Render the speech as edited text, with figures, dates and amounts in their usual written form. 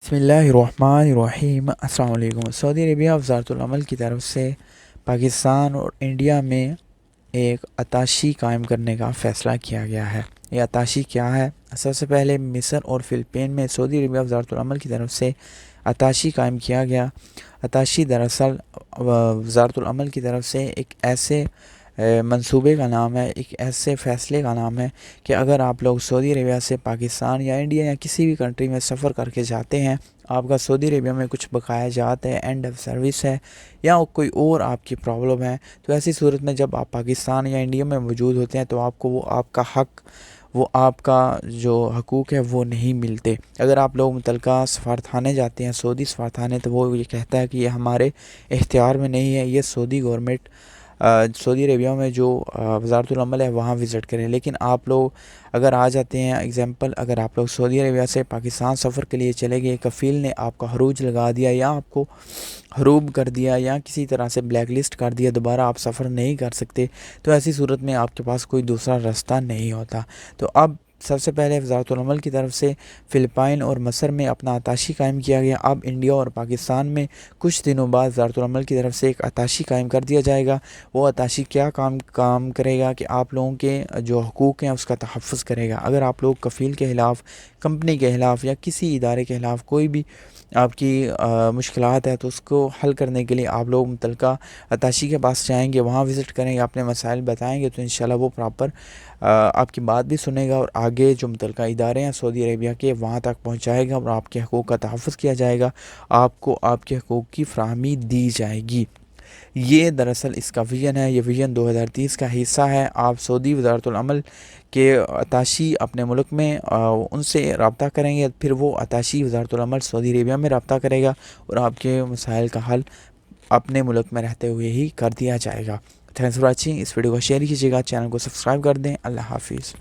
بسم اللہ الرحمن الرحیم۔ السلام علیکم۔ سعودی عربیہ وزارت العمل کی طرف سے پاکستان اور انڈیا میں ایک اتاشی قائم کرنے کا فیصلہ کیا گیا ہے۔ یہ اتاشی کیا ہے؟ سب سے پہلے مصر اور فلپین میں سعودی عربیہ وزارت العمل کی طرف سے اتاشی قائم کیا گیا۔ اتاشی دراصل وزارت العمل کی طرف سے ایک ایسے منصوبے کا نام ہے، ایک ایسے فیصلے کا نام ہے کہ اگر آپ لوگ سعودی عربیہ سے پاکستان یا انڈیا یا کسی بھی کنٹری میں سفر کر کے جاتے ہیں، آپ کا سعودی عربیہ میں کچھ بقایا جات ہے، اینڈ آف سروس ہے یا کوئی اور آپ کی پرابلم ہے، تو ایسی صورت میں جب آپ پاکستان یا انڈیا میں موجود ہوتے ہیں تو آپ کو وہ آپ کا حق، وہ آپ کا جو حقوق ہے وہ نہیں ملتے۔ اگر آپ لوگ متعلقہ سفارتخانے جاتے ہیں، سعودی سفارتخانے، تو وہ یہ کہتا ہے کہ یہ ہمارے اختیار میں نہیں ہے، یہ سعودی گورنمنٹ سعودی عربیہ میں جو وزارت العمل ہے وہاں وزٹ کریں۔ لیکن آپ لوگ اگر آ جاتے ہیں، ایگزامپل اگر آپ لوگ سعودی عربیہ سے پاکستان سفر کے لیے چلے گئے، کفیل نے آپ کا حروج لگا دیا یا آپ کو حروب کر دیا یا کسی طرح سے بلیک لسٹ کر دیا، دوبارہ آپ سفر نہیں کر سکتے، تو ایسی صورت میں آپ کے پاس کوئی دوسرا راستہ نہیں ہوتا۔ تو اب سب سے پہلے وزارت العمل کی طرف سے فلپائن اور مصر میں اپنا اتاشی قائم کیا گیا۔ اب انڈیا اور پاکستان میں کچھ دنوں بعد وزارت العمل کی طرف سے ایک اتاشی قائم کر دیا جائے گا۔ وہ اتاشی کیا کام کرے گا کہ آپ لوگوں کے جو حقوق ہیں اس کا تحفظ کرے گا۔ اگر آپ لوگ کفیل کے خلاف، کمپنی کے خلاف یا کسی ادارے کے خلاف کوئی بھی آپ کی مشکلات ہے تو اس کو حل کرنے کے لیے آپ لوگ متعلقہ اتاشی کے پاس جائیں گے، وہاں وزٹ کریں گے، اپنے مسائل بتائیں گے، تو انشاءاللہ وہ پراپر آپ کی بات بھی سنے گا اور آگے جو متعلقہ ادارے ہیں سعودی عربیہ کے وہاں تک پہنچائے گا اور آپ کے حقوق کا تحفظ کیا جائے گا، آپ کو آپ کے حقوق کی فراہمی دی جائے گی۔ یہ دراصل اس کا ویژن ہے، یہ ویژن 2030 کا حصہ ہے۔ آپ سعودی وزارت العمل کے اتاشی اپنے ملک میں ان سے رابطہ کریں گے، پھر وہ اتاشی وزارت العمل سعودی عربیہ میں رابطہ کرے گا اور آپ کے مسائل کا حل اپنے ملک میں رہتے ہوئے ہی کر دیا جائے گا۔ Thanks for watching. اس ویڈیو کو شیئر کیجیے گا، چینل کو سبسکرائب کر دیں۔ اللہ حافظ۔